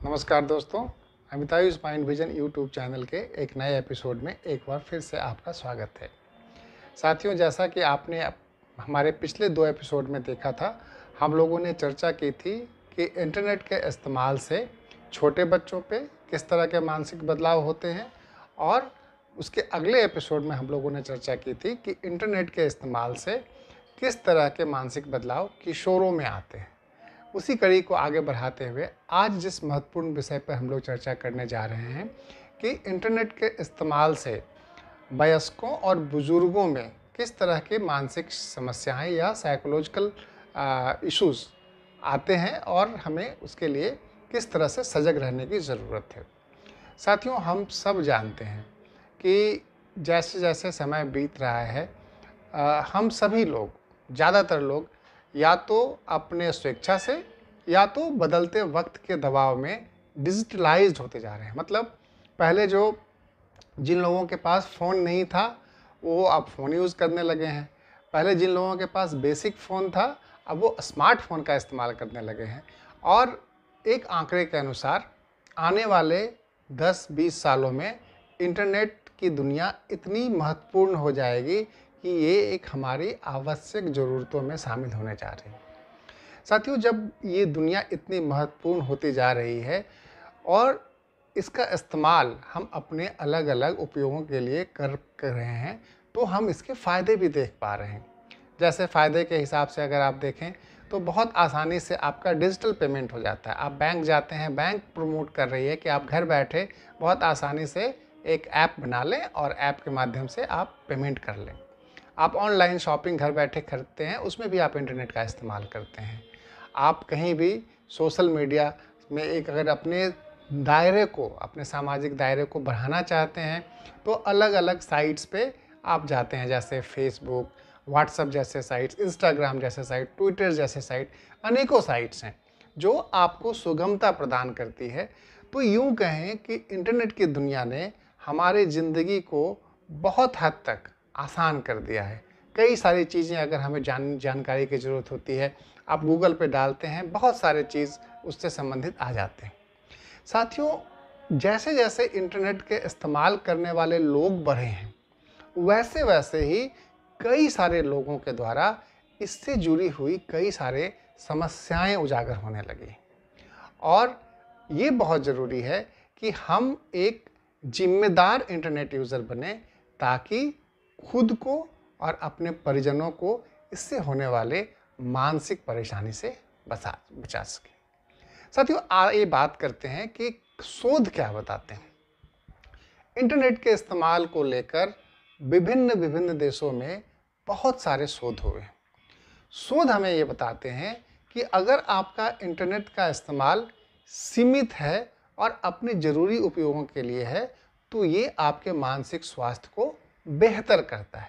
नमस्कार दोस्तों, अमितायुष mind vision YouTube channel के एक नए एपिसोड में एक बार फिर से आपका स्वागत है। साथियों, जैसा कि आपने हमारे पिछले 2 एपिसोड में देखा था, हम लोगों ने चर्चा की थी कि इंटरनेट के इस्तेमाल से छोटे बच्चों पे किस तरह के मानसिक बदलाव होते हैं और उसके अगले एपिसोड में हम लोगों ने चर्चा की थी कि इंटरनेट के इस्तेमाल से किस तरह के मानसिक बदलाव किशोरों में आते हैं। उसी कड़ी को आगे बढ़ाते हुए आज जिस महत्वपूर्ण विषय पर हम लोग चर्चा करने जा रहे हैं कि इंटरनेट के इस्तेमाल से वयस्कों और बुजुर्गों में किस तरह के मानसिक समस्याएं या साइकोलॉजिकल इश्यूज आते हैं और हमें उसके लिए किस तरह से सजग रहने की ज़रूरत है। साथियों, हम सब जानते हैं कि जैसे जैसे समय बीत रहा है, हम सभी लोग, ज़्यादातर लोग या तो अपने स्वेच्छा से या तो बदलते वक्त के दबाव में डिजिटलाइज्ड होते जा रहे हैं। मतलब पहले जिन लोगों के पास फ़ोन नहीं था वो अब फ़ोन यूज़ करने लगे हैं। पहले जिन लोगों के पास बेसिक फ़ोन था अब वो स्मार्टफ़ोन का इस्तेमाल करने लगे हैं। और एक आंकड़े के अनुसार आने वाले 10-20 सालों में इंटरनेट की दुनिया इतनी महत्वपूर्ण हो जाएगी कि ये एक हमारी आवश्यक ज़रूरतों में शामिल होने जा रही है। साथियों, जब ये दुनिया इतनी महत्वपूर्ण होती जा रही है और इसका इस्तेमाल हम अपने अलग अलग उपयोगों के लिए कर रहे हैं, तो हम इसके फ़ायदे भी देख पा रहे हैं। जैसे फ़ायदे के हिसाब से अगर आप देखें तो बहुत आसानी से आपका डिजिटल पेमेंट हो जाता है। आप बैंक जाते हैं, बैंक प्रमोट कर रही है कि आप घर बैठे बहुत आसानी से एक ऐप बना लें और ऐप के माध्यम से आप पेमेंट कर लें। आप ऑनलाइन शॉपिंग घर बैठे खरीदते हैं, उसमें भी आप इंटरनेट का इस्तेमाल करते हैं। आप कहीं भी सोशल मीडिया में अगर अपने दायरे को, अपने सामाजिक दायरे को बढ़ाना चाहते हैं तो अलग अलग साइट्स पे आप जाते हैं, जैसे फेसबुक, व्हाट्सएप जैसे साइट्स, इंस्टाग्राम जैसे साइट, ट्विटर जैसे साइट, अनेकों साइट्स हैं जो आपको सुगमता प्रदान करती है। तो यूँ कहें कि इंटरनेट की दुनिया ने हमारी ज़िंदगी को बहुत हद तक आसान कर दिया है। कई सारी चीज़ें अगर हमें जानकारी की ज़रूरत होती है, आप गूगल पे डालते हैं, बहुत सारे चीज़ उससे संबंधित आ जाते हैं। साथियों, जैसे जैसे इंटरनेट के इस्तेमाल करने वाले लोग बढ़े हैं, वैसे वैसे ही कई सारे लोगों के द्वारा इससे जुड़ी हुई कई सारे समस्याएं उजागर होने लगी। और ये बहुत ज़रूरी है कि हम एक जिम्मेदार इंटरनेट यूज़र बने ताकि खुद को और अपने परिजनों को इससे होने वाले मानसिक परेशानी से बचा सके। साथियों, ये बात करते हैं कि शोध क्या बताते हैं। इंटरनेट के इस्तेमाल को लेकर विभिन्न विभिन्न देशों में बहुत सारे शोध हुए। शोध हमें ये बताते हैं कि अगर आपका इंटरनेट का इस्तेमाल सीमित है और अपने ज़रूरी उपयोगों के लिए है तो ये आपके मानसिक स्वास्थ्य को बेहतर करता है।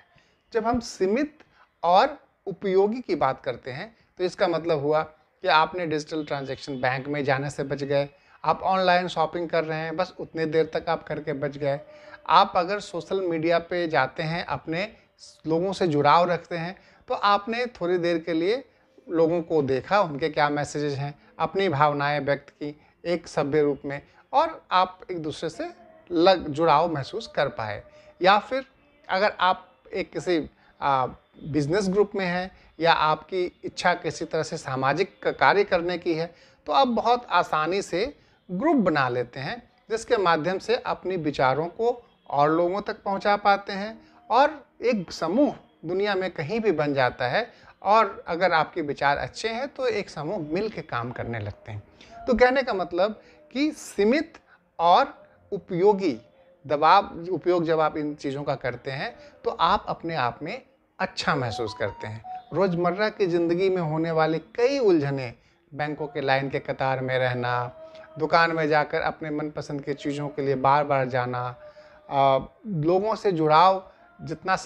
जब हम सीमित और उपयोगी की बात करते हैं तो इसका मतलब हुआ कि आपने डिजिटल ट्रांजैक्शन बैंक में जाने से बच गए, आप ऑनलाइन शॉपिंग कर रहे हैं, बस उतने देर तक आप करके बच गए। आप अगर सोशल मीडिया पे जाते हैं, अपने लोगों से जुड़ाव रखते हैं, तो आपने थोड़ी देर के लिए लोगों को देखा, उनके क्या मैसेजेस हैं, अपनी भावनाएं व्यक्त की एक सभ्य रूप में, और आप एक दूसरे से जुड़ाव महसूस कर पाए। या फिर अगर आप एक किसी बिजनेस ग्रुप में हैं या आपकी इच्छा किसी तरह से सामाजिक कार्य करने की है, तो आप बहुत आसानी से ग्रुप बना लेते हैं जिसके माध्यम से अपनी विचारों को और लोगों तक पहुंचा पाते हैं और एक समूह दुनिया में कहीं भी बन जाता है। और अगर आपके विचार अच्छे हैं तो एक समूह मिल के काम करने लगते हैं। तो कहने का मतलब कि सीमित और उपयोगी उपयोग जब आप इन चीज़ों का करते हैं तो आप अपने आप में अच्छा महसूस करते हैं। रोज़मर्रा की ज़िंदगी में होने वाली कई उलझनें, बैंकों के लाइन के कतार में रहना, दुकान में जाकर अपने मनपसंद की चीज़ों के लिए बार बार जाना, लोगों से जुड़ाव जितना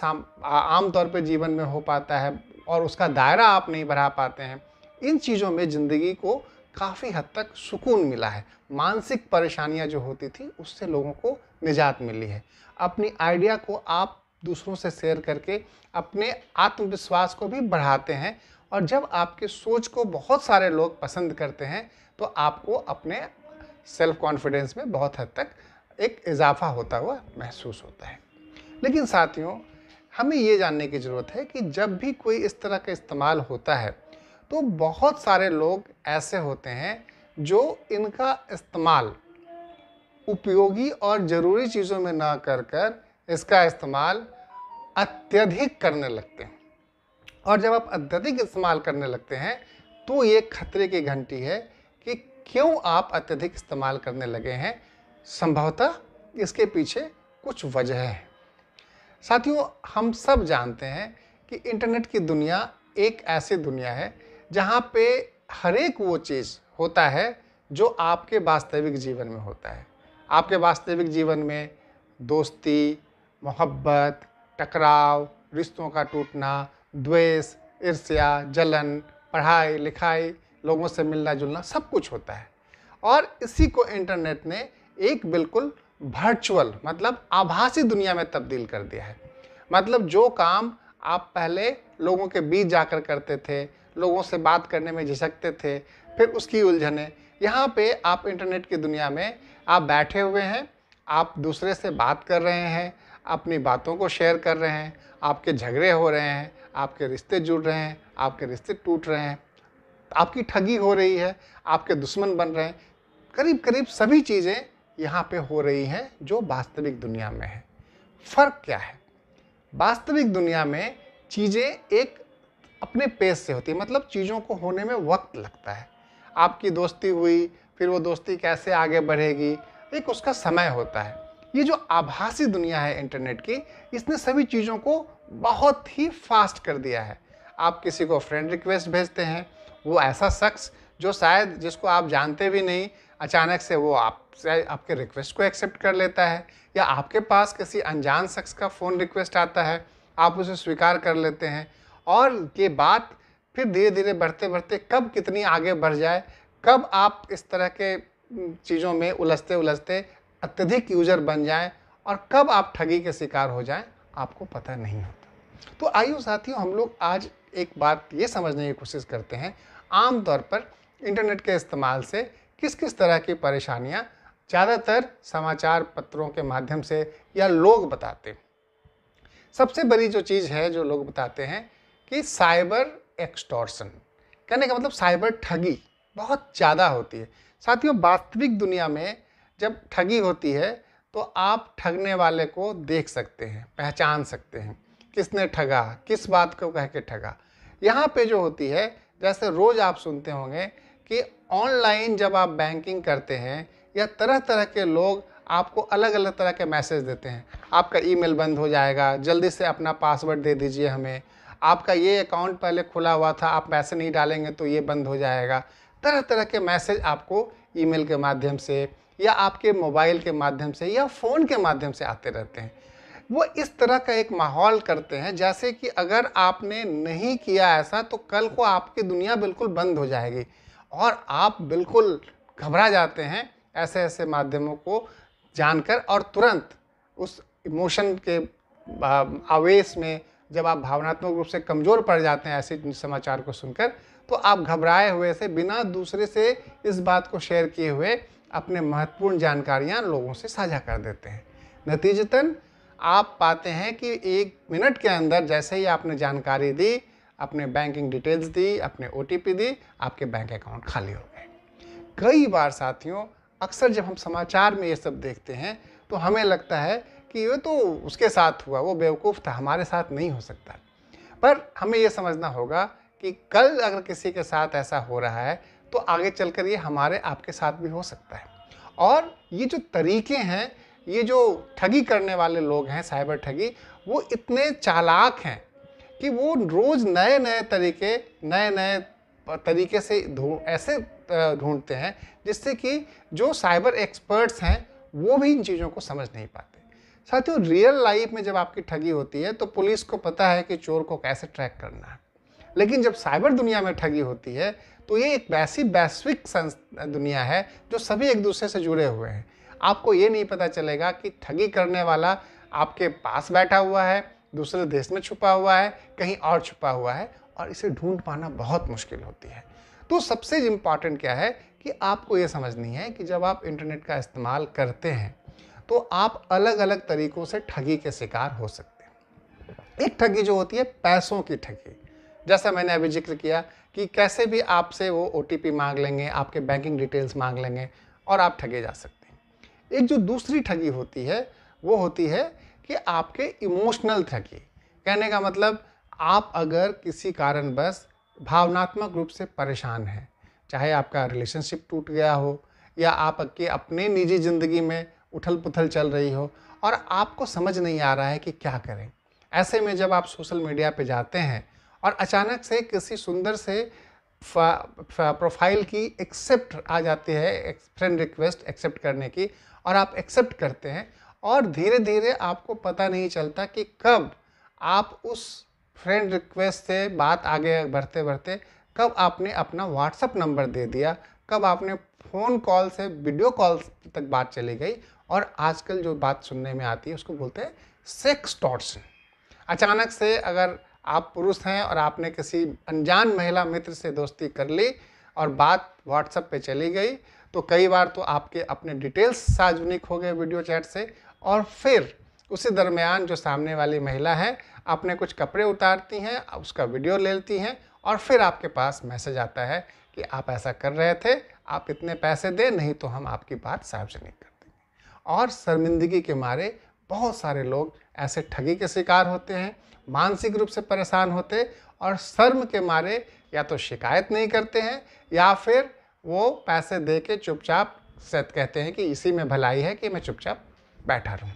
आम तौर पे जीवन में हो पाता है और उसका दायरा आप नहीं बढ़ा पाते हैं, इन चीज़ों में ज़िंदगी को काफ़ी हद तक सुकून मिला है। मानसिक परेशानियां जो होती थी उससे लोगों को निजात मिली है। अपनी आइडिया को आप दूसरों से शेयर करके अपने आत्मविश्वास को भी बढ़ाते हैं और जब आपके सोच को बहुत सारे लोग पसंद करते हैं तो आपको अपने सेल्फ कॉन्फिडेंस में बहुत हद तक एक इजाफा होता हुआ महसूस होता है। लेकिन साथियों, हमें ये जानने की ज़रूरत है कि जब भी कोई इस तरह का इस्तेमाल होता है तो बहुत सारे लोग ऐसे होते हैं जो इनका इस्तेमाल उपयोगी और ज़रूरी चीज़ों में ना कर कर इसका इस्तेमाल अत्यधिक करने लगते हैं। और जब आप अत्यधिक इस्तेमाल करने लगते हैं तो ये खतरे की घंटी है कि क्यों आप अत्यधिक इस्तेमाल करने लगे हैं। संभवतः इसके पीछे कुछ वजह है। साथियों, हम सब जानते हैं कि इंटरनेट की दुनिया एक ऐसी दुनिया है जहाँ पे हर एक वो चीज़ होता है जो आपके वास्तविक जीवन में होता है। आपके वास्तविक जीवन में दोस्ती, मोहब्बत, टकराव, रिश्तों का टूटना, द्वेष, ईर्ष्या, जलन, पढ़ाई लिखाई, लोगों से मिलना जुलना, सब कुछ होता है। और इसी को इंटरनेट ने एक बिल्कुल वर्चुअल मतलब आभासी दुनिया में तब्दील कर दिया है। मतलब जो काम आप पहले लोगों के बीच जाकर करते थे, लोगों से बात करने में झिझकते थे, फिर उसकी उलझने, यहाँ पे आप इंटरनेट की दुनिया में आप बैठे हुए हैं, आप दूसरे से बात कर रहे हैं, अपनी बातों को शेयर कर रहे हैं, आपके झगड़े हो रहे हैं, आपके रिश्ते जुड़ रहे हैं, आपके रिश्ते टूट रहे हैं, आपकी ठगी हो रही है, आपके दुश्मन बन रहे हैं। करीब करीब सभी चीज़ें यहाँ पे हो रही हैं जो वास्तविक दुनिया में है। फ़र्क क्या है? वास्तविक दुनिया में चीज़ें एक अपने पेस से होती है, मतलब चीज़ों को होने में वक्त लगता है। आपकी दोस्ती हुई, फिर वो दोस्ती कैसे आगे बढ़ेगी, एक उसका समय होता है। ये जो आभासी दुनिया है इंटरनेट की, इसने सभी चीज़ों को बहुत ही फास्ट कर दिया है। आप किसी को फ्रेंड रिक्वेस्ट भेजते हैं, वो ऐसा शख्स जो शायद जिसको आप जानते भी नहीं, अचानक से वो आपसे आपके रिक्वेस्ट को एक्सेप्ट कर लेता है, या आपके पास किसी अनजान शख्स का फ़ोन रिक्वेस्ट आता है, आप उसे स्वीकार कर लेते हैं। और ये बात फिर धीरे धीरे बढ़ते बढ़ते कब कितनी आगे बढ़ जाए, कब आप इस तरह के चीज़ों में उलझते उलझते अत्यधिक यूज़र बन जाएं और कब आप ठगी के शिकार हो जाएं, आपको पता नहीं होता। तो आइए साथियों, हम लोग आज एक बात ये समझने की कोशिश करते हैं, आमतौर पर इंटरनेट के इस्तेमाल से किस किस तरह की परेशानियां ज़्यादातर समाचार पत्रों के माध्यम से या लोग बताते हैं। सबसे बड़ी जो चीज़ है जो लोग बताते हैं कि साइबर एक्सटॉर्शन, कहने का मतलब साइबर ठगी बहुत ज़्यादा होती है। साथियों, वास्तविक दुनिया में जब ठगी होती है तो आप ठगने वाले को देख सकते हैं, पहचान सकते हैं, किसने ठगा, किस बात को कह के ठगा। यहाँ पे जो होती है, जैसे रोज़ आप सुनते होंगे कि ऑनलाइन जब आप बैंकिंग करते हैं या तरह तरह के लोग आपको अलग अलग तरह के मैसेज देते हैं, आपका ईमेल बंद हो जाएगा, जल्दी से अपना पासवर्ड दे दीजिए हमें, आपका ये अकाउंट पहले खुला हुआ था, आप पैसे नहीं डालेंगे तो ये बंद हो जाएगा। तरह तरह के मैसेज आपको ईमेल के माध्यम से या आपके मोबाइल के माध्यम से या फ़ोन के माध्यम से आते रहते हैं। वो इस तरह का एक माहौल करते हैं जैसे कि अगर आपने नहीं किया ऐसा तो कल को आपकी दुनिया बिल्कुल बंद हो जाएगी, और आप बिल्कुल घबरा जाते हैं ऐसे ऐसे माध्यमों को जानकर। और तुरंत उस इमोशन के आवेश में जब आप भावनात्मक रूप से कमज़ोर पड़ जाते हैं ऐसे समाचार को सुनकर, तो आप घबराए हुए से बिना दूसरे से इस बात को शेयर किए हुए अपने महत्वपूर्ण जानकारियां लोगों से साझा कर देते हैं। नतीजतन आप पाते हैं कि 1 मिनट के अंदर जैसे ही आपने जानकारी दी, अपने बैंकिंग डिटेल्स दी, अपने OTP दी, आपके बैंक अकाउंट खाली हो गए। कई बार साथियों, अक्सर जब हम समाचार में ये सब देखते हैं तो हमें लगता है कि ये तो उसके साथ हुआ, वो बेवकूफ़ था, हमारे साथ नहीं हो सकता। पर हमें ये समझना होगा कि कल अगर किसी के साथ ऐसा हो रहा है तो आगे चलकर ये हमारे आपके साथ भी हो सकता है। और ये जो तरीके हैं, ये जो ठगी करने वाले लोग हैं, साइबर ठगी, वो इतने चालाक हैं कि वो रोज़ नए नए तरीके से ऐसे ढूंढते हैं जिससे कि जो साइबर एक्सपर्ट्स हैं वो भी इन चीज़ों को समझ नहीं पाते। साथियों, रियल लाइफ में जब आपकी ठगी होती है तो पुलिस को पता है कि चोर को कैसे ट्रैक करना है, लेकिन जब साइबर दुनिया में ठगी होती है तो ये एक वैसी वैश्विक दुनिया है जो सभी एक दूसरे से जुड़े हुए हैं। आपको ये नहीं पता चलेगा कि ठगी करने वाला आपके पास बैठा हुआ है, दूसरे देश में छुपा हुआ है, कहीं और छुपा हुआ है, और इसे ढूंढ पाना बहुत मुश्किल होती है। तो सबसे इम्पॉर्टेंट क्या है कि आपको ये समझनी है कि जब आप इंटरनेट का इस्तेमाल करते हैं तो आप अलग अलग तरीक़ों से ठगी के शिकार हो सकते हैं। एक ठगी जो होती है पैसों की ठगी, जैसा मैंने अभी ज़िक्र किया कि कैसे भी आपसे वो ओटीपी मांग लेंगे, आपके बैंकिंग डिटेल्स मांग लेंगे और आप ठगे जा सकते हैं। एक जो दूसरी ठगी होती है वो होती है कि आपके इमोशनल ठगी। कहने का मतलब, आप अगर किसी कारणवश भावनात्मक रूप से परेशान हैं, चाहे आपका रिलेशनशिप टूट गया हो या आपके अपने निजी ज़िंदगी में उथल-पुथल चल रही हो और आपको समझ नहीं आ रहा है कि क्या करें। ऐसे में जब आप सोशल मीडिया पे जाते हैं और अचानक से किसी सुंदर से प्रोफाइल की एक्सेप्ट आ जाती है, फ्रेंड रिक्वेस्ट एक्सेप्ट करने की, और आप एक्सेप्ट करते हैं और धीरे धीरे आपको पता नहीं चलता कि कब आप उस फ्रेंड रिक्वेस्ट से बात आगे बढ़ते बढ़ते कब आपने अपना व्हाट्सएप नंबर दे दिया, कब आपने फ़ोन कॉल से वीडियो कॉल तक बात चली गई और आजकल जो बात सुनने में आती है उसको बोलते हैं सेक्सटॉर्शन। अचानक से अगर आप पुरुष हैं और आपने किसी अनजान महिला मित्र से दोस्ती कर ली और बात व्हाट्सएप पे चली गई, तो कई बार तो आपके अपने डिटेल्स सार्वजनिक हो गए वीडियो चैट से, और फिर उसी दरमियान जो सामने वाली महिला है अपने कुछ कपड़े उतारती हैं, उसका वीडियो ले लेती हैं और फिर आपके पास मैसेज आता है कि आप ऐसा कर रहे थे, आप इतने पैसे दें, नहीं तो हम आपकी बात सार्वजनिक कर देंगे। और शर्मिंदगी के मारे बहुत सारे लोग ऐसे ठगी के शिकार होते हैं, मानसिक रूप से परेशान होते और शर्म के मारे या तो शिकायत नहीं करते हैं या फिर वो पैसे दे के चुपचाप कहते हैं कि इसी में भलाई है कि मैं चुपचाप बैठा रहूं।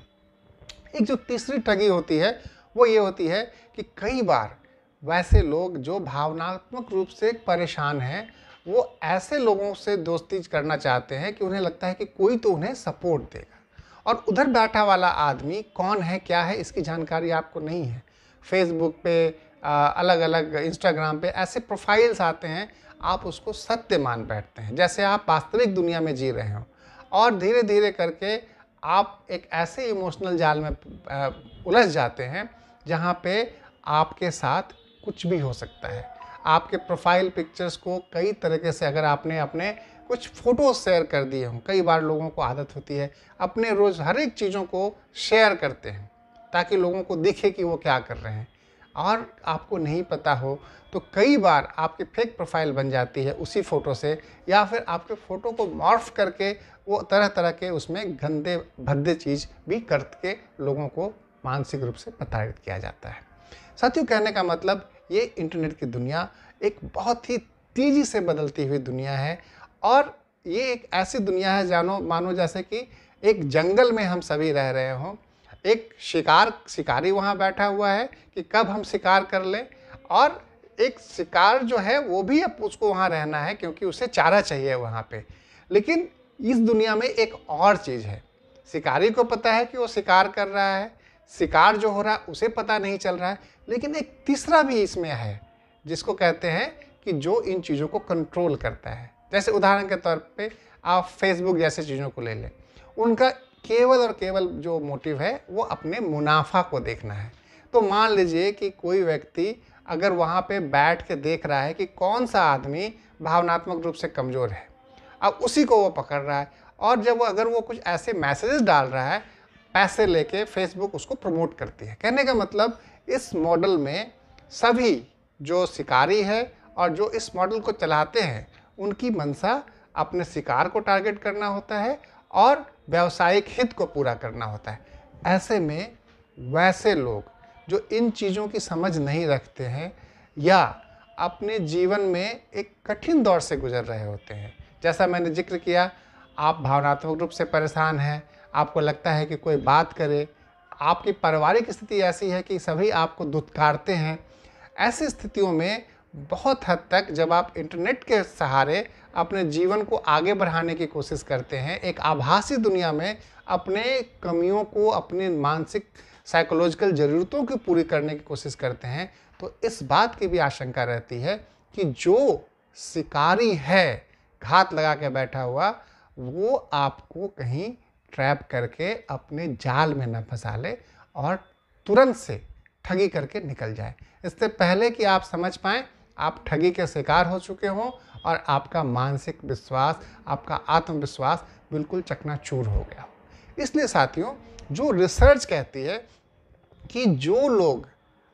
एक जो तीसरी ठगी होती है वो ये होती है कि कई बार वैसे लोग जो भावनात्मक रूप से परेशान हैं, वो ऐसे लोगों से दोस्ती करना चाहते हैं कि उन्हें लगता है कि कोई तो उन्हें सपोर्ट देगा, और उधर बैठा वाला आदमी कौन है, क्या है, इसकी जानकारी आपको नहीं है। फेसबुक पे अलग अलग इंस्टाग्राम पे ऐसे प्रोफाइल्स आते हैं, आप उसको सत्य मान बैठते हैं जैसे आप वास्तविक दुनिया में जी रहे हो, और धीरे धीरे करके आप एक ऐसे इमोशनल जाल में उलझ जाते हैं जहाँ पे आपके साथ कुछ भी हो सकता है। आपके प्रोफाइल पिक्चर्स को कई तरीके से अगर आपने अपने कुछ फ़ोटो शेयर कर दिए हों, कई बार लोगों को आदत होती है अपने रोज़ हर एक चीज़ों को शेयर करते हैं ताकि लोगों को दिखे कि वो क्या कर रहे हैं, और आपको नहीं पता हो तो कई बार आपकी फेक प्रोफाइल बन जाती है उसी फ़ोटो से, या फिर आपके फ़ोटो को मॉर्फ करके वो तरह तरह के उसमें गंदे भद्दे चीज़ भी करके लोगों को मानसिक रूप से प्रताड़ित किया जाता है। साथियों, कहने का मतलब, ये इंटरनेट की दुनिया एक बहुत ही तेज़ी से बदलती हुई दुनिया है, और ये एक ऐसी दुनिया है मानो जैसे कि एक जंगल में हम सभी रह रहे हों। एक शिकारी वहाँ बैठा हुआ है कि कब हम शिकार कर लें, और एक शिकार जो है वो भी अब उसको वहाँ रहना है क्योंकि उसे चारा चाहिए वहाँ पे। लेकिन इस दुनिया में एक और चीज़ है, शिकारी को पता है कि वो शिकार कर रहा है, शिकार जो हो रहा है उसे पता नहीं चल रहा है, लेकिन एक तीसरा भी इसमें है जिसको कहते हैं कि जो इन चीज़ों को कंट्रोल करता है। जैसे उदाहरण के तौर पे आप फेसबुक जैसे चीज़ों को ले लें, उनका केवल और केवल जो मोटिव है वो अपने मुनाफा को देखना है। तो मान लीजिए कि कोई व्यक्ति अगर वहाँ पे बैठ के देख रहा है कि कौन सा आदमी भावनात्मक रूप से कमज़ोर है, अब उसी को वो पकड़ रहा है, और जब अगर वो कुछ ऐसे मैसेजेस डाल रहा है, पैसे लेके फेसबुक उसको प्रमोट करती है। कहने का मतलब, इस मॉडल में सभी जो शिकारी है और जो इस मॉडल को चलाते हैं, उनकी मंशा अपने शिकार को टारगेट करना होता है और व्यावसायिक हित को पूरा करना होता है। ऐसे में वैसे लोग जो इन चीज़ों की समझ नहीं रखते हैं या अपने जीवन में एक कठिन दौर से गुजर रहे होते हैं, जैसा मैंने जिक्र किया, आप भावनात्मक रूप से परेशान हैं, आपको लगता है कि कोई बात करे, आपकी पारिवारिक स्थिति ऐसी है कि सभी आपको धुतकारते हैं। ऐसी स्थितियों में बहुत हद तक जब आप इंटरनेट के सहारे अपने जीवन को आगे बढ़ाने की कोशिश करते हैं, एक आभासी दुनिया में अपने कमियों को, अपने मानसिक साइकोलॉजिकल ज़रूरतों को पूरी करने की कोशिश करते हैं, तो इस बात की भी आशंका रहती है कि जो शिकारी है घात लगा के बैठा हुआ, वो आपको कहीं ट्रैप करके अपने जाल में न फंसा ले और तुरंत से ठगी करके निकल जाए। इससे पहले कि आप समझ पाएँ आप ठगी के शिकार हो चुके हों और आपका मानसिक विश्वास, आपका आत्मविश्वास बिल्कुल चकनाचूर हो गया हो। इसलिए साथियों, जो रिसर्च कहती है कि जो लोग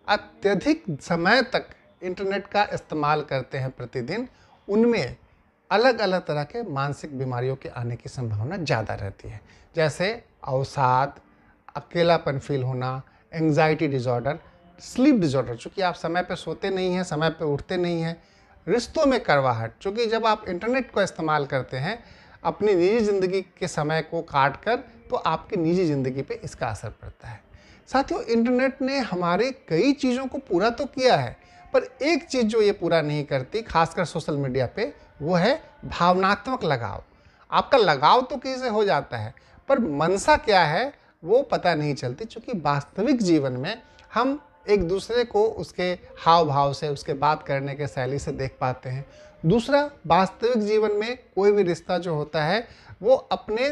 अत्यधिक समय तक इंटरनेट का इस्तेमाल करते हैं प्रतिदिन, उनमें अलग अलग तरह के मानसिक बीमारियों के आने की संभावना ज़्यादा रहती है, जैसे अवसाद, अकेलापन फील होना, एंग्जाइटी डिसऑर्डर, स्लीप डिसऑर्डर, चूँकि आप समय पे सोते नहीं हैं, समय पे उठते नहीं हैं, रिश्तों में कड़वाहट, चूँकि जब आप इंटरनेट को इस्तेमाल करते हैं अपनी निजी ज़िंदगी के समय को काट कर, तो आपकी निजी ज़िंदगी पे इसका असर पड़ता है। साथियों, इंटरनेट ने हमारे कई चीज़ों को पूरा तो किया है, पर एक चीज़ जो ये पूरा नहीं करती, खासकर सोशल मीडिया पे, वो है भावनात्मक लगाव। आपका लगाव तो किसी से हो जाता है, पर मनसा क्या है वो पता नहीं चलती, क्योंकि वास्तविक जीवन में हम एक दूसरे को उसके हाव भाव से, उसके बात करने के शैली से देख पाते हैं। दूसरा, वास्तविक जीवन में कोई भी रिश्ता जो होता है वो अपने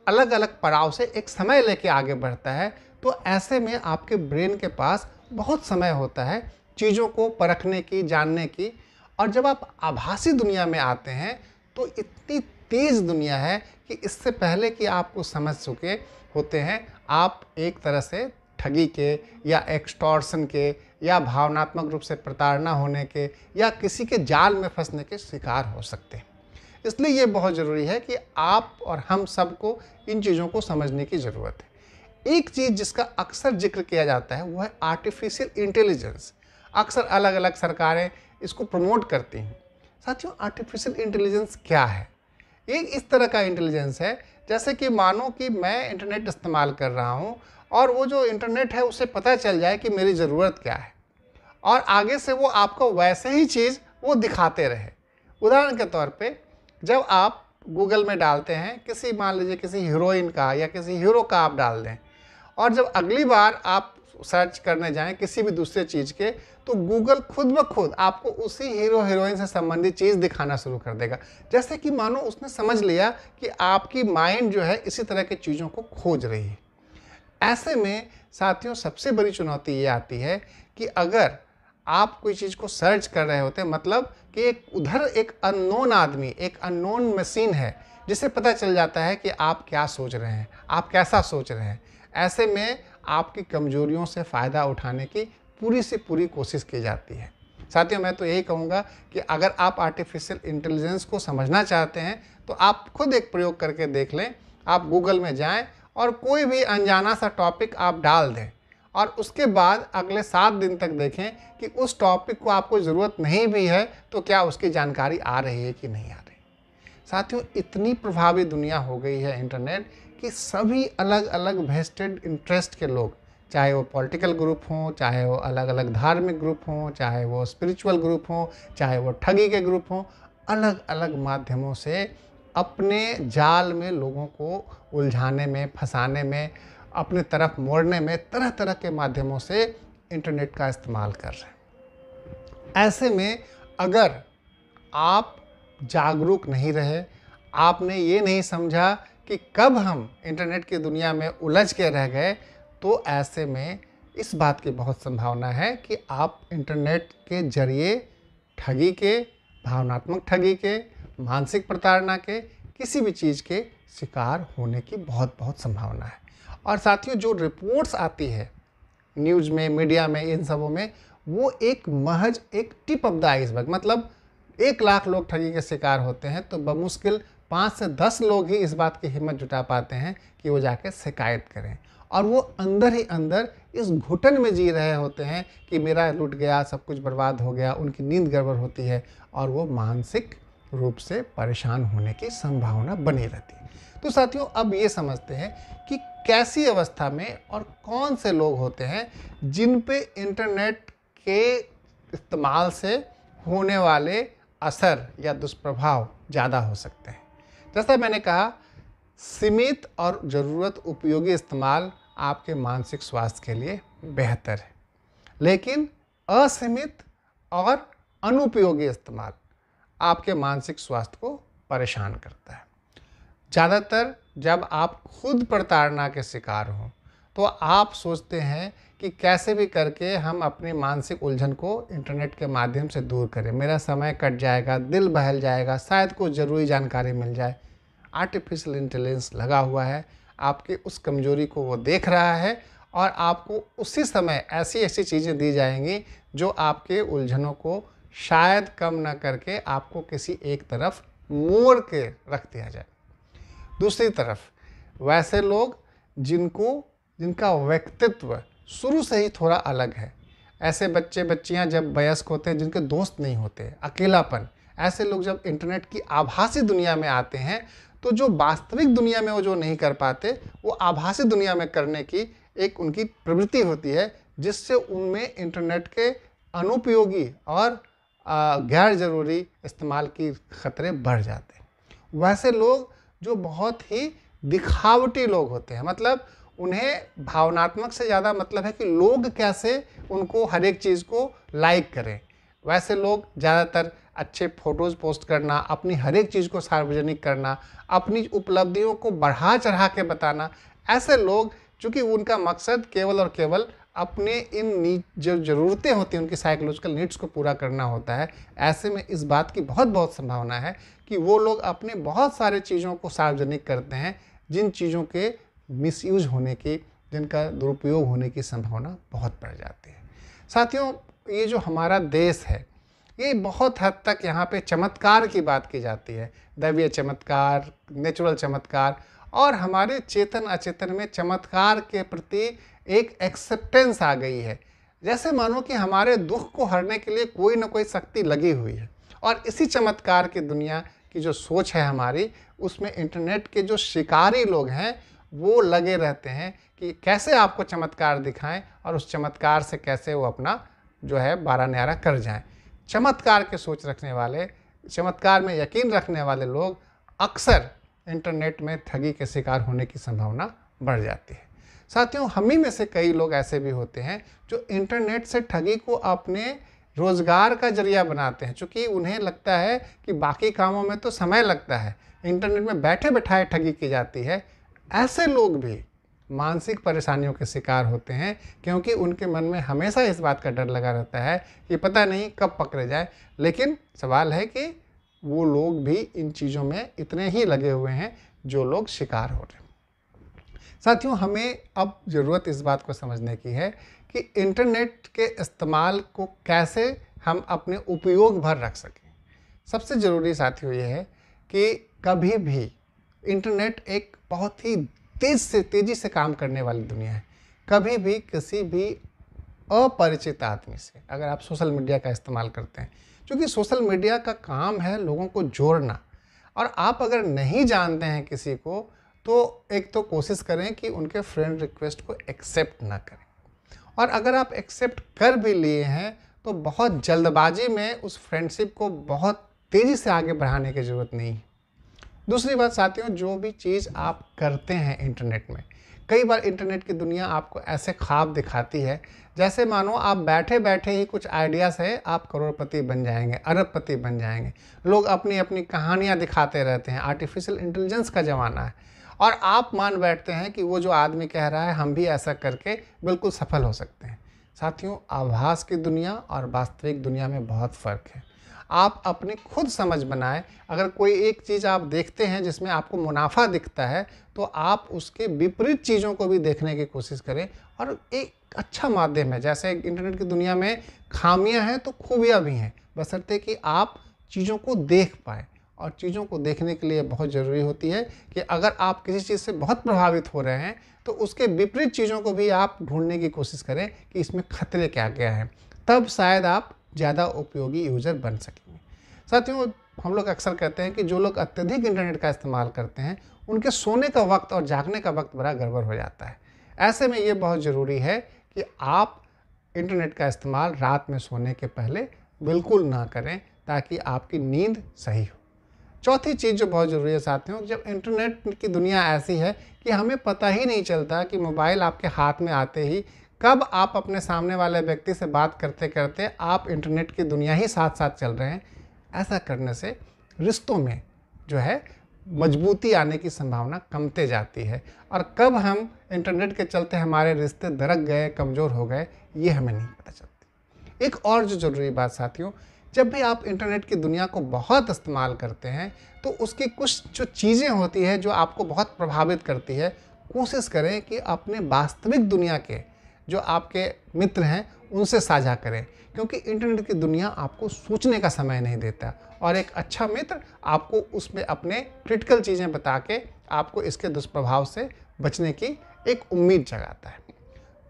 अलग अलग पड़ाव से एक समय लेके आगे बढ़ता है, तो ऐसे में आपके ब्रेन के पास बहुत समय होता है चीज़ों को परखने की, जानने की। और जब आप आभासी दुनिया में आते हैं तो इतनी तेज़ दुनिया है कि इससे पहले कि आप कुछ समझ चुके होते हैं, आप एक तरह से ठगी के या एक्सटॉर्शन के या भावनात्मक रूप से प्रताड़ना होने के या किसी के जाल में फंसने के शिकार हो सकते हैं। इसलिए ये बहुत ज़रूरी है कि आप और हम सबको इन चीज़ों को समझने की ज़रूरत है। एक चीज़ जिसका अक्सर जिक्र किया जाता है वो है आर्टिफिशियल इंटेलिजेंस। अक्सर अलग अलग सरकारें इसको प्रमोट करती हैं। साथियों, आर्टिफिशियल इंटेलिजेंस क्या है? ये इस तरह का इंटेलिजेंस है जैसे कि मानो कि मैं इंटरनेट इस्तेमाल कर रहा हूँ और वो जो इंटरनेट है उसे पता चल जाए कि मेरी ज़रूरत क्या है, और आगे से वो आपको वैसे ही चीज़ वो दिखाते रहे। उदाहरण के तौर पे, जब आप गूगल में डालते हैं किसी, मान लीजिए किसी हीरोइन का या किसी हीरो का आप डाल दें, और जब अगली बार आप सर्च करने जाएं किसी भी दूसरे चीज़ के, तो गूगल खुद ब खुद आपको उसी हीरो हीरोइन से संबंधित चीज़ दिखाना शुरू कर देगा, जैसे कि मानो उसने समझ लिया कि आपकी माइंड जो है इसी तरह की चीज़ों को खोज रही है। ऐसे में साथियों, सबसे बड़ी चुनौती ये आती है कि अगर आप कोई चीज़ को सर्च कर रहे होते हैं, मतलब कि एक अननोन आदमी, एक अननोन मशीन है जिसे पता चल जाता है कि आप क्या सोच रहे हैं, आप कैसा सोच रहे हैं। ऐसे में आपकी कमजोरियों से फ़ायदा उठाने की पूरी से पूरी कोशिश की जाती है। साथियों, मैं तो यही कहूँगा कि अगर आप आर्टिफिशियल इंटेलिजेंस को समझना चाहते हैं तो आप खुद एक प्रयोग करके देख लें। आप गूगल में जाएं और कोई भी अनजाना सा टॉपिक आप डाल दें, और उसके बाद अगले 7 दिन तक देखें कि उस टॉपिक को आपको ज़रूरत नहीं भी है तो क्या उसकी जानकारी आ रही है कि नहीं आ रही। साथियों, इतनी प्रभावी दुनिया हो गई है इंटरनेट कि सभी अलग अलग वेस्टेड इंटरेस्ट के लोग, चाहे वो पॉलिटिकल ग्रुप हों, चाहे वो अलग अलग धार्मिक ग्रुप हों, चाहे वो स्पिरिचुअल ग्रुप हों, चाहे वो ठगी के ग्रुप हों, अलग अलग माध्यमों से अपने जाल में लोगों को उलझाने में, फंसाने में, अपने तरफ मोड़ने में तरह तरह के माध्यमों से इंटरनेट का इस्तेमाल कर रहे हैं। ऐसे में अगर आप जागरूक नहीं रहे, आपने ये नहीं समझा कि कब हम इंटरनेट की दुनिया में उलझ के रह गए, तो ऐसे में इस बात की बहुत संभावना है कि आप इंटरनेट के जरिए ठगी के, भावनात्मक ठगी के, मानसिक प्रताड़ना के, किसी भी चीज़ के शिकार होने की बहुत बहुत संभावना है। और साथियों, जो रिपोर्ट्स आती है न्यूज़ में, मीडिया में, इन सबों में, वो महज एक टिप ऑफ द आइसबर्ग, मतलब 1 लाख लोग ठगी के शिकार होते हैं तो बमुश्किल 5 से 10 लोग ही इस बात की हिम्मत जुटा पाते हैं कि वो जाके शिकायत करें, और वो अंदर ही अंदर इस घुटन में जी रहे होते हैं कि मेरा लूट गया, सब कुछ बर्बाद हो गया। उनकी नींद गड़बड़ होती है और वो मानसिक रूप से परेशान होने की संभावना बनी रहती है। तो साथियों, अब ये समझते हैं कि कैसी अवस्था में और कौन से लोग होते हैं जिन पे इंटरनेट के इस्तेमाल से होने वाले असर या दुष्प्रभाव ज़्यादा हो सकते हैं। जैसा मैंने कहा, सीमित और ज़रूरत उपयोगी इस्तेमाल आपके मानसिक स्वास्थ्य के लिए बेहतर है, लेकिन असीमित और अनुपयोगी इस्तेमाल आपके मानसिक स्वास्थ्य को परेशान करता है। ज़्यादातर जब आप खुद प्रताड़ना के शिकार हों तो आप सोचते हैं कि कैसे भी करके हम अपनी मानसिक उलझन को इंटरनेट के माध्यम से दूर करें, मेरा समय कट जाएगा, दिल बहल जाएगा, शायद कुछ ज़रूरी जानकारी मिल जाए। आर्टिफिशियल इंटेलिजेंस लगा हुआ है, आपकी उस कमजोरी को वो देख रहा है और आपको उसी समय ऐसी ऐसी चीज़ें दी जाएंगी जो आपके उलझनों को शायद कम ना करके आपको किसी एक तरफ मोड़ के रख दिया जाए। दूसरी तरफ वैसे लोग जिनका व्यक्तित्व शुरू से ही थोड़ा अलग है, ऐसे बच्चे बच्चियां जब वयस्क होते हैं, जिनके दोस्त नहीं होते, अकेलापन, ऐसे लोग जब इंटरनेट की आभासी दुनिया में आते हैं तो जो वास्तविक दुनिया में वो जो नहीं कर पाते, वो आभासी दुनिया में करने की एक उनकी प्रवृत्ति होती है, जिससे उनमें इंटरनेट के अनुपयोगी और गैर ज़रूरी इस्तेमाल की खतरे बढ़ जाते हैं। वैसे लोग जो बहुत ही दिखावटी लोग होते हैं, मतलब उन्हें भावनात्मक से ज़्यादा मतलब है कि लोग कैसे उनको हर एक चीज़ को लाइक करें, वैसे लोग ज़्यादातर अच्छे फ़ोटोज़ पोस्ट करना, अपनी हर एक चीज़ को सार्वजनिक करना, अपनी उपलब्धियों को बढ़ा चढ़ा के बताना, ऐसे लोग चूँकि उनका मकसद केवल और केवल अपने इन जो ज़रूरतें होती हैं, उनकी साइकोलॉजिकल नीड्स को पूरा करना होता है, ऐसे में इस बात की बहुत संभावना है कि वो लोग अपने बहुत सारे चीज़ों को सार्वजनिक करते हैं, जिन चीज़ों के मिसयूज होने की, जिनका दुरुपयोग होने की संभावना बहुत बढ़ जाती है। साथियों, ये जो हमारा देश है, ये बहुत हद तक यहाँ पे चमत्कार की बात की जाती है, दैवीय चमत्कार, नेचुरल चमत्कार, और हमारे चेतन अचेतन में चमत्कार के प्रति एक एक्सेप्टेंस आ गई है, जैसे मानो कि हमारे दुख को हरने के लिए कोई ना कोई शक्ति लगी हुई है। और इसी चमत्कार की दुनिया की जो सोच है हमारी, उसमें इंटरनेट के जो शिकारी लोग हैं वो लगे रहते हैं कि कैसे आपको चमत्कार दिखाएं और उस चमत्कार से कैसे वो अपना जो है बारा न्यारा कर जाएं। चमत्कार के सोच रखने वाले, चमत्कार में यकीन रखने वाले लोग अक्सर इंटरनेट में ठगी के शिकार होने की संभावना बढ़ जाती है। साथियों, हम ही में से कई लोग ऐसे भी होते हैं जो इंटरनेट से ठगी को अपने रोज़गार का जरिया बनाते हैं, क्योंकि उन्हें लगता है कि बाकी कामों में तो समय लगता है, इंटरनेट में बैठे बैठाए ठगी की जाती है। ऐसे लोग भी मानसिक परेशानियों के शिकार होते हैं, क्योंकि उनके मन में हमेशा इस बात का डर लगा रहता है कि पता नहीं कब पकड़े जाए। लेकिन सवाल है कि वो लोग भी इन चीज़ों में इतने ही लगे हुए हैं जो लोग शिकार हो रहे हैं। साथियों, हमें अब ज़रूरत इस बात को समझने की है कि इंटरनेट के इस्तेमाल को कैसे हम अपने उपयोग भर रख सकें। सबसे ज़रूरी साथियों ये है कि कभी भी इंटरनेट एक बहुत ही तेज़ी से काम करने वाली दुनिया है। कभी भी किसी भी अपरिचित आदमी से अगर आप सोशल मीडिया का इस्तेमाल करते हैं, क्योंकि सोशल मीडिया का काम है लोगों को जोड़ना, और आप अगर नहीं जानते हैं किसी को, तो एक तो कोशिश करें कि उनके फ्रेंड रिक्वेस्ट को एक्सेप्ट ना करें, और अगर आप एक्सेप्ट कर भी लिए हैं तो बहुत जल्दबाजी में उस फ्रेंडशिप को बहुत तेज़ी से आगे बढ़ाने की ज़रूरत नहीं है। दूसरी बात साथियों, जो भी चीज़ आप करते हैं इंटरनेट में, कई बार इंटरनेट की दुनिया आपको ऐसे ख्वाब दिखाती है जैसे मानो आप बैठे बैठे ही कुछ आइडिया से आप करोड़पति बन जाएंगे, अरबपति बन जाएंगे। लोग अपनी अपनी कहानियाँ दिखाते रहते हैं, आर्टिफिशियल इंटेलिजेंस का ज़माना है, और आप मान बैठते हैं कि वो जो आदमी कह रहा है हम भी ऐसा करके बिल्कुल सफल हो सकते हैं। साथियों, आभास की दुनिया और वास्तविक दुनिया में बहुत फ़र्क है। आप अपनी खुद समझ बनाएं। अगर कोई एक चीज़ आप देखते हैं जिसमें आपको मुनाफा दिखता है, तो आप उसके विपरीत चीज़ों को भी देखने की कोशिश करें। और एक अच्छा माध्यम है, जैसे इंटरनेट की दुनिया में खामियां हैं तो खूबियां भी हैं, बशर्ते कि आप चीज़ों को देख पाएँ। और चीज़ों को देखने के लिए बहुत ज़रूरी होती है कि अगर आप किसी चीज़ से बहुत प्रभावित हो रहे हैं तो उसके विपरीत चीज़ों को भी आप ढूंढने की कोशिश करें कि इसमें खतरे क्या क्या हैं, तब शायद आप ज़्यादा उपयोगी यूज़र बन सकेंगे। साथियों, हम लोग अक्सर कहते हैं कि जो लोग अत्यधिक इंटरनेट का इस्तेमाल करते हैं उनके सोने का वक्त और जागने का वक्त बड़ा गड़बड़ हो जाता है। ऐसे में ये बहुत ज़रूरी है कि आप इंटरनेट का इस्तेमाल रात में सोने के पहले बिल्कुल ना करें, ताकि आपकी नींद सही हो। चौथी चीज़ जो बहुत ज़रूरी है साथियों, जब इंटरनेट की दुनिया ऐसी है कि हमें पता ही नहीं चलता कि मोबाइल आपके हाथ में आते ही कब आप अपने सामने वाले व्यक्ति से बात करते करते आप इंटरनेट की दुनिया ही साथ साथ चल रहे हैं। ऐसा करने से रिश्तों में जो है मजबूती आने की संभावना कमते जाती है। और कब हम इंटरनेट के चलते हमारे रिश्ते दरक गए, कमज़ोर हो गए, ये हमें नहीं पता चलती। एक और जो ज़रूरी बात साथियों, जब भी आप इंटरनेट की दुनिया को बहुत इस्तेमाल करते हैं तो उसकी कुछ जो चीज़ें होती हैं जो आपको बहुत प्रभावित करती है, कोशिश करें कि अपने वास्तविक दुनिया के जो आपके मित्र हैं उनसे साझा करें, क्योंकि इंटरनेट की दुनिया आपको सोचने का समय नहीं देता और एक अच्छा मित्र आपको उसमें अपने क्रिटिकल चीज़ें बता के आपको इसके दुष्प्रभाव से बचने की एक उम्मीद जगाता है।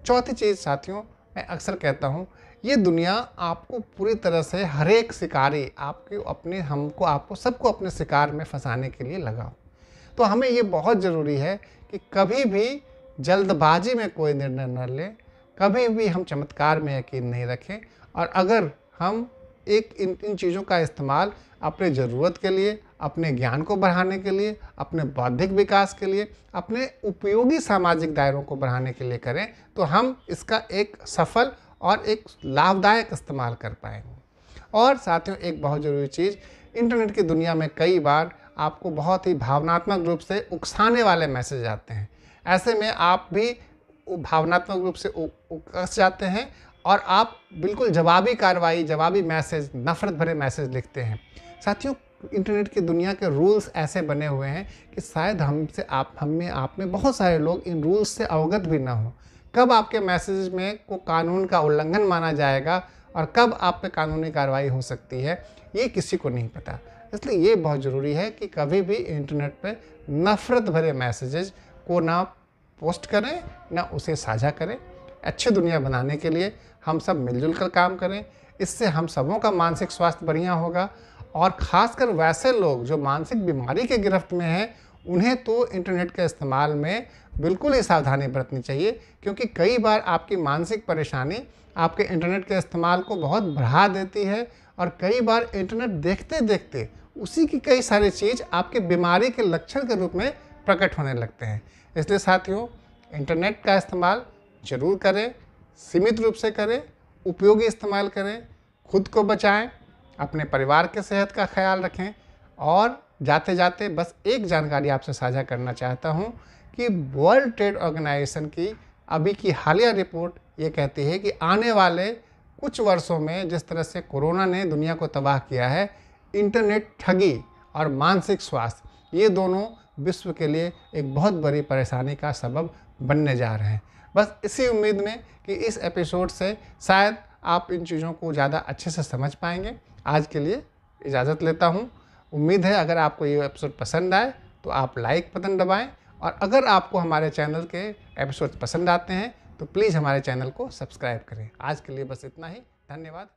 चौथी चीज़ साथियों, मैं अक्सर कहता हूँ, ये दुनिया आपको पूरी तरह से हर एक शिकारी आपको सबको अपने शिकार में फंसाने के लिए लगा हो। तो हमें ये बहुत ज़रूरी है कि कभी भी जल्दबाजी में कोई निर्णय न लें, कभी भी हम चमत्कार में यकीन नहीं रखें, और अगर हम इन चीज़ों का इस्तेमाल अपने ज़रूरत के लिए, अपने ज्ञान को बढ़ाने के लिए, अपने बौद्धिक विकास के लिए, अपने उपयोगी सामाजिक दायरों को बढ़ाने के लिए करें, तो हम इसका एक सफल और एक लाभदायक इस्तेमाल कर पाएंगे। और साथियों, एक बहुत ज़रूरी चीज़, इंटरनेट की दुनिया में कई बार आपको बहुत ही भावनात्मक रूप से उकसाने वाले मैसेज आते हैं। ऐसे में आप भी भावनात्मक रूप से उकस जाते हैं और आप बिल्कुल जवाबी मैसेज, नफ़रत भरे मैसेज लिखते हैं। साथियों, इंटरनेट की दुनिया के रूल्स ऐसे बने हुए हैं कि शायद आप में बहुत सारे लोग इन रूल्स से अवगत भी ना हो। कब आपके मैसेज में को कानून का उल्लंघन माना जाएगा और कब आप पे कानूनी कार्रवाई हो सकती है, ये किसी को नहीं पता। इसलिए ये बहुत ज़रूरी है कि कभी भी इंटरनेट पे नफ़रत भरे मैसेजेस को ना पोस्ट करें, ना उसे साझा करें। अच्छी दुनिया बनाने के लिए हम सब मिलजुल कर काम करें, इससे हम सबों का मानसिक स्वास्थ्य बढ़िया होगा। और ख़ासकर वैसे लोग जो मानसिक बीमारी के गिरफ्त में हैं, उन्हें तो इंटरनेट के इस्तेमाल में बिल्कुल ही सावधानी बरतनी चाहिए, क्योंकि कई बार आपकी मानसिक परेशानी आपके इंटरनेट के इस्तेमाल को बहुत बढ़ा देती है, और कई बार इंटरनेट देखते देखते उसी की कई सारी चीज़ आपके बीमारी के लक्षण के रूप में प्रकट होने लगते हैं। इसलिए साथियों, इंटरनेट का इस्तेमाल ज़रूर करें, सीमित रूप से करें, उपयोगी इस्तेमाल करें, खुद को बचाएं, अपने परिवार के सेहत का ख्याल रखें। और जाते जाते बस एक जानकारी आपसे साझा करना चाहता हूं कि वर्ल्ड ट्रेड ऑर्गेनाइजेशन की अभी की हालिया रिपोर्ट ये कहती है कि आने वाले कुछ वर्षों में जिस तरह से कोरोना ने दुनिया को तबाह किया है, इंटरनेट ठगी और मानसिक स्वास्थ्य, ये दोनों विश्व के लिए एक बहुत बड़ी परेशानी का सबब बनने जा रहे हैं। बस इसी उम्मीद में कि इस एपिसोड से शायद आप इन चीज़ों को ज़्यादा अच्छे से समझ पाएंगे, आज के लिए इजाज़त लेता हूँ। उम्मीद है अगर आपको ये एपिसोड पसंद आए तो आप लाइक बटन दबाएं, और अगर आपको हमारे चैनल के एपिसोड पसंद आते हैं तो प्लीज़ हमारे चैनल को सब्सक्राइब करें। आज के लिए बस इतना ही। धन्यवाद।